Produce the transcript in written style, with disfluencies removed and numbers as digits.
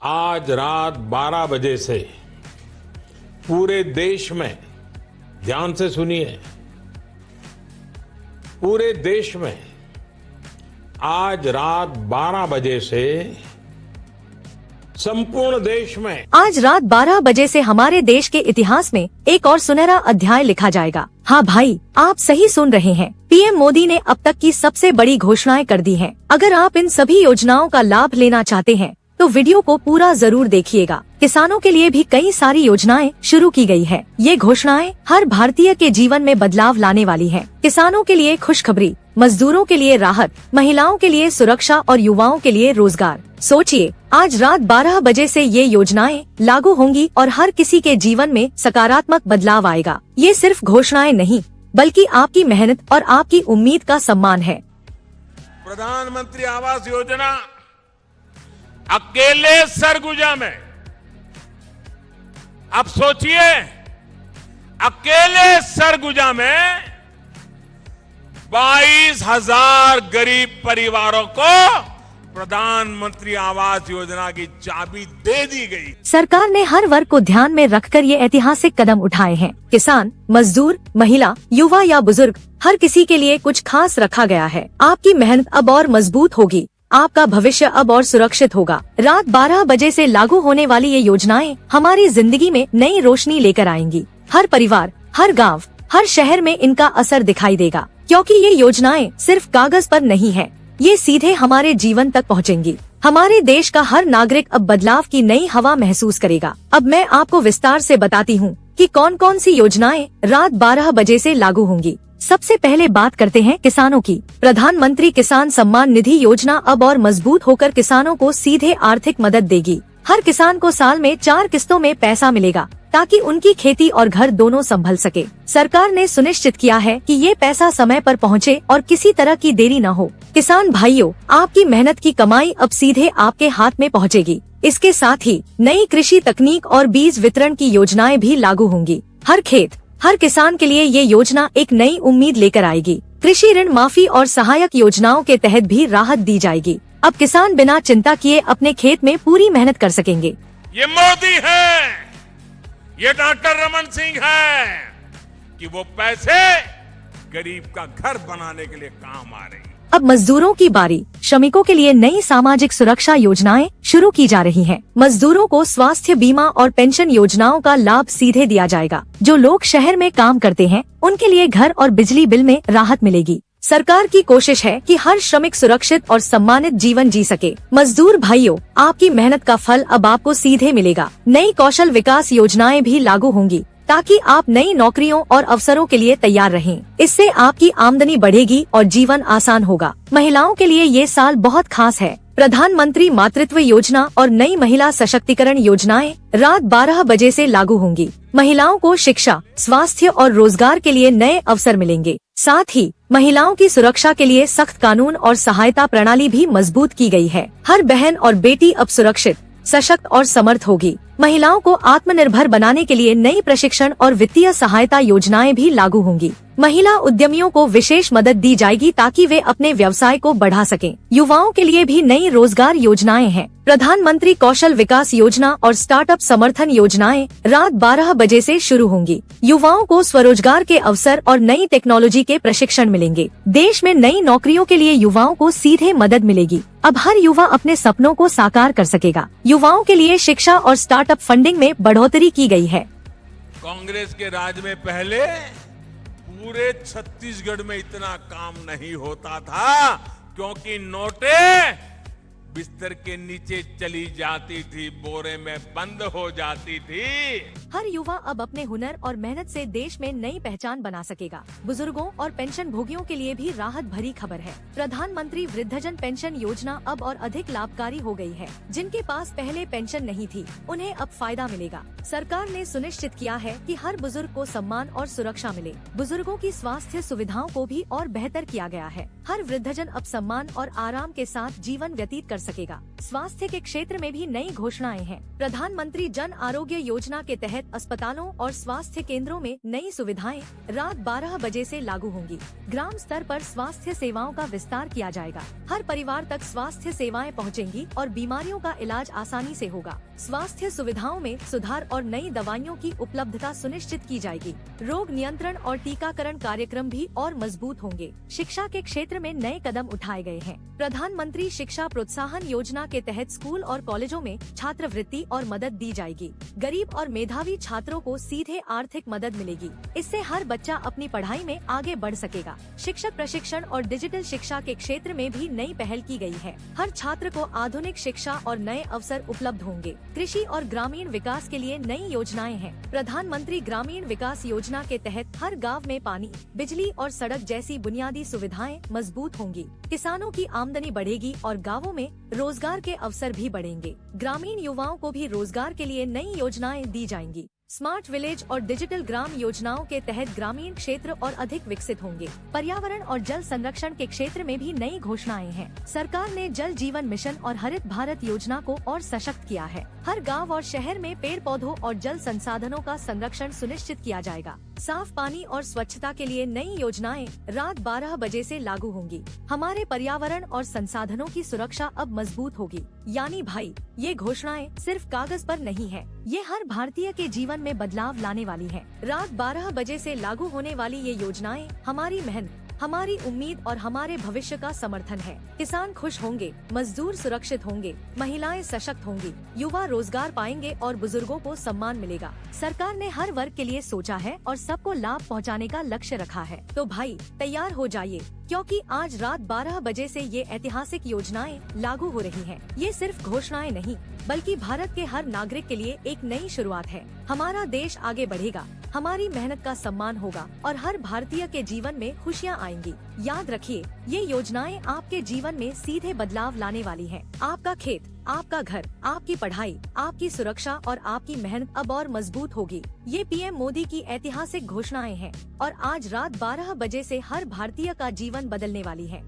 आज रात 12 बजे से पूरे देश में, ध्यान से सुनिए, पूरे देश में आज रात 12 बजे से संपूर्ण देश में आज रात 12 बजे से हमारे देश के इतिहास में एक और सुनहरा अध्याय लिखा जाएगा। हाँ भाई, आप सही सुन रहे हैं। पीएम मोदी ने अब तक की सबसे बड़ी घोषणाएं कर दी हैं। अगर आप इन सभी योजनाओं का लाभ लेना चाहते हैं तो वीडियो को पूरा जरूर देखिएगा। किसानों के लिए भी कई सारी योजनाएं शुरू की गई है। ये घोषणाएं हर भारतीय के जीवन में बदलाव लाने वाली हैं। किसानों के लिए खुशखबरी, मजदूरों के लिए राहत, महिलाओं के लिए सुरक्षा और युवाओं के लिए रोजगार। सोचिए, आज रात 12 बजे से ये योजनाएं लागू होंगी और हर किसी के जीवन में सकारात्मक बदलाव आएगा। ये सिर्फ घोषणाएं नहीं, बल्कि आपकी मेहनत और आपकी उम्मीद का सम्मान है। प्रधानमंत्री आवास योजना अकेले सरगुजा में, अब सोचिए, अकेले सरगुजा में 22,000 गरीब परिवारों को प्रधानमंत्री आवास योजना की चाबी दे दी गई। सरकार ने हर वर्ग को ध्यान में रखकर ये ऐतिहासिक कदम उठाए हैं। किसान, मजदूर, महिला, युवा या बुजुर्ग, हर किसी के लिए कुछ खास रखा गया है। आपकी मेहनत अब और मजबूत होगी, आपका भविष्य अब और सुरक्षित होगा। रात 12 बजे से लागू होने वाली ये योजनाएं हमारी जिंदगी में नई रोशनी लेकर आएंगी। हर परिवार, हर गांव, हर शहर में इनका असर दिखाई देगा, क्योंकि ये योजनाएं सिर्फ कागज पर नहीं है, ये सीधे हमारे जीवन तक पहुंचेंगी। हमारे देश का हर नागरिक अब बदलाव की नई हवा महसूस करेगा। अब मैं आपको विस्तार से बताती हूँ कि कौन कौन सी योजनाएं रात 12 बजे से लागू होंगी। सबसे पहले बात करते हैं किसानों की। प्रधानमंत्री किसान सम्मान निधि योजना अब और मजबूत होकर किसानों को सीधे आर्थिक मदद देगी। हर किसान को साल में 4 किस्तों में पैसा मिलेगा, ताकि उनकी खेती और घर दोनों संभल सके। सरकार ने सुनिश्चित किया है कि ये पैसा समय पर पहुँचे और किसी तरह की देरी न हो। किसान भाइयों, आपकी मेहनत की कमाई अब सीधे आपके हाथ में पहुँचेगी। इसके साथ ही नई कृषि तकनीक और बीज वितरण की योजनाएं भी लागू होंगी। हर खेत, हर किसान के लिए ये योजना एक नई उम्मीद लेकर आएगी। कृषि ऋण माफी और सहायक योजनाओं के तहत भी राहत दी जाएगी। अब किसान बिना चिंता किए अपने खेत में पूरी मेहनत कर सकेंगे। ये मोदी है, ये डॉक्टर रमन सिंह है कि वो पैसे गरीब का घर बनाने के लिए काम आ रही। अब मजदूरों की बारी। श्रमिकों के लिए नई सामाजिक सुरक्षा योजनाएं शुरू की जा रही हैं। मजदूरों को स्वास्थ्य बीमा और पेंशन योजनाओं का लाभ सीधे दिया जाएगा। जो लोग शहर में काम करते हैं, उनके लिए घर और बिजली बिल में राहत मिलेगी। सरकार की कोशिश है कि हर श्रमिक सुरक्षित और सम्मानित जीवन जी सके। मजदूर भाइयों, आपकी मेहनत का फल अब आपको सीधे मिलेगा। नई कौशल विकास योजनाएं भी लागू होंगी, ताकि आप नई नौकरियों और अवसरों के लिए तैयार रहें। इससे आपकी आमदनी बढ़ेगी और जीवन आसान होगा। महिलाओं के लिए ये साल बहुत खास है। प्रधानमंत्री मातृत्व योजना और नई महिला सशक्तिकरण योजनाएं रात 12 बजे से लागू होंगी। महिलाओं को शिक्षा, स्वास्थ्य और रोजगार के लिए नए अवसर मिलेंगे। साथ ही महिलाओं की सुरक्षा के लिए सख्त कानून और सहायता प्रणाली भी मजबूत की गई है। हर बहन और बेटी अब सुरक्षित, सशक्त और समर्थ होगी। महिलाओं को आत्मनिर्भर बनाने के लिए नई प्रशिक्षण और वित्तीय सहायता योजनाएं भी लागू होंगी। महिला उद्यमियों को विशेष मदद दी जाएगी, ताकि वे अपने व्यवसाय को बढ़ा सकें। युवाओं के लिए भी नई रोजगार योजनाएं हैं। प्रधानमंत्री कौशल विकास योजना और स्टार्टअप समर्थन योजनाएं रात 12 बजे से शुरू होंगी। युवाओं को स्वरोजगार के अवसर और नई टेक्नोलॉजी के प्रशिक्षण मिलेंगे। देश में नई नौकरियों के लिए युवाओं को सीधे मदद मिलेगी। अब हर युवा अपने सपनों को साकार कर सकेगा। युवाओं के लिए शिक्षा और स्टार्टअप फंडिंग में बढ़ोतरी की गई है। कांग्रेस के राज में पहले पूरे छत्तीसगढ़ में इतना काम नहीं होता था, क्योंकि नोटें बिस्तर के नीचे चली जाती थी, बोरे में बंद हो जाती थी। हर युवा अब अपने हुनर और मेहनत से देश में नई पहचान बना सकेगा। बुजुर्गों और पेंशन भोगियों के लिए भी राहत भरी खबर है। प्रधानमंत्री वृद्धजन पेंशन योजना अब और अधिक लाभकारी हो गई है। जिनके पास पहले पेंशन नहीं थी, उन्हें अब फायदा मिलेगा। सरकार ने सुनिश्चित किया है कि हर बुजुर्ग को सम्मान और सुरक्षा मिले। बुजुर्गों की स्वास्थ्य सुविधाओं को भी और बेहतर किया गया है। हर वृद्धजन अब सम्मान और आराम के साथ जीवन व्यतीत कर सकेगा। स्वास्थ्य के क्षेत्र में भी नई घोषणाएं हैं। प्रधानमंत्री जन आरोग्य योजना के तहत अस्पतालों और स्वास्थ्य केंद्रों में नई सुविधाएं रात 12 बजे से लागू होंगी। ग्राम स्तर पर स्वास्थ्य सेवाओं का विस्तार किया जाएगा। हर परिवार तक स्वास्थ्य सेवाएं पहुंचेंगी और बीमारियों का इलाज आसानी से होगा। स्वास्थ्य सुविधाओं में सुधार और नई दवाइयों की उपलब्धता सुनिश्चित की जाएगी। रोग नियंत्रण और टीकाकरण कार्यक्रम भी और मजबूत होंगे। शिक्षा के क्षेत्र में नए कदम उठाए गए हैं। प्रधानमंत्री शिक्षा प्रोत्साहन योजना के तहत स्कूल और कॉलेजों में छात्रवृत्ति और मदद दी जाएगी। गरीब और मेधावी छात्रों को सीधे आर्थिक मदद मिलेगी। इससे हर बच्चा अपनी पढ़ाई में आगे बढ़ सकेगा। शिक्षक प्रशिक्षण और डिजिटल शिक्षा के क्षेत्र में भी नई पहल की गई है। हर छात्र को आधुनिक शिक्षा और नए अवसर उपलब्ध होंगे। कृषि और ग्रामीण विकास के लिए नई योजनाएं हैं। प्रधानमंत्री ग्रामीण विकास योजना के तहत हर गांव में पानी, बिजली और सड़क जैसी बुनियादी सुविधाएं मजबूत होंगी। किसानों की आमदनी बढ़ेगी और गांवों में रोजगार के अवसर भी बढ़ेंगे। ग्रामीण युवाओं को भी रोजगार के लिए नई योजनाएं दी जाएंगी। स्मार्ट विलेज और डिजिटल ग्राम योजनाओं के तहत ग्रामीण क्षेत्र और अधिक विकसित होंगे। पर्यावरण और जल संरक्षण के क्षेत्र में भी नई घोषणाएं हैं। सरकार ने जल जीवन मिशन और हरित भारत योजना को और सशक्त किया है। हर गांव और शहर में पेड़ पौधों और जल संसाधनों का संरक्षण सुनिश्चित किया जाएगा। साफ पानी और स्वच्छता के लिए नई योजनाएं रात 12 बजे से लागू होंगी। हमारे पर्यावरण और संसाधनों की सुरक्षा अब मजबूत होगी। यानी भाई, ये घोषणाएं सिर्फ कागज पर नहीं है, ये हर भारतीय के जीवन में बदलाव लाने वाली है। रात 12 बजे से लागू होने वाली ये योजनाएं हमारी मेहनत, हमारी उम्मीद और हमारे भविष्य का समर्थन है। किसान खुश होंगे, मजदूर सुरक्षित होंगे, महिलाएं सशक्त होंगी, युवा रोजगार पाएंगे और बुजुर्गों को सम्मान मिलेगा। सरकार ने हर वर्ग के लिए सोचा है और सबको लाभ पहुंचाने का लक्ष्य रखा है। तो भाई, तैयार हो जाइए, क्योंकि आज रात 12 बजे से ये ऐतिहासिक योजनाएं लागू हो रही हैं। ये सिर्फ घोषणाएं नहीं, बल्कि भारत के हर नागरिक के लिए एक नई शुरुआत है। हमारा देश आगे बढ़ेगा, हमारी मेहनत का सम्मान होगा और हर भारतीय के जीवन में खुशियाँ आएंगी। याद रखिए, ये योजनाएं आपके जीवन में सीधे बदलाव लाने वाली हैं। आपका खेत, आपका घर, आपकी पढ़ाई, आपकी सुरक्षा और आपकी मेहनत अब और मजबूत होगी। ये पीएम मोदी की ऐतिहासिक घोषणाएं हैं और आज रात 12 बजे से हर भारतीय का जीवन बदलने वाली है।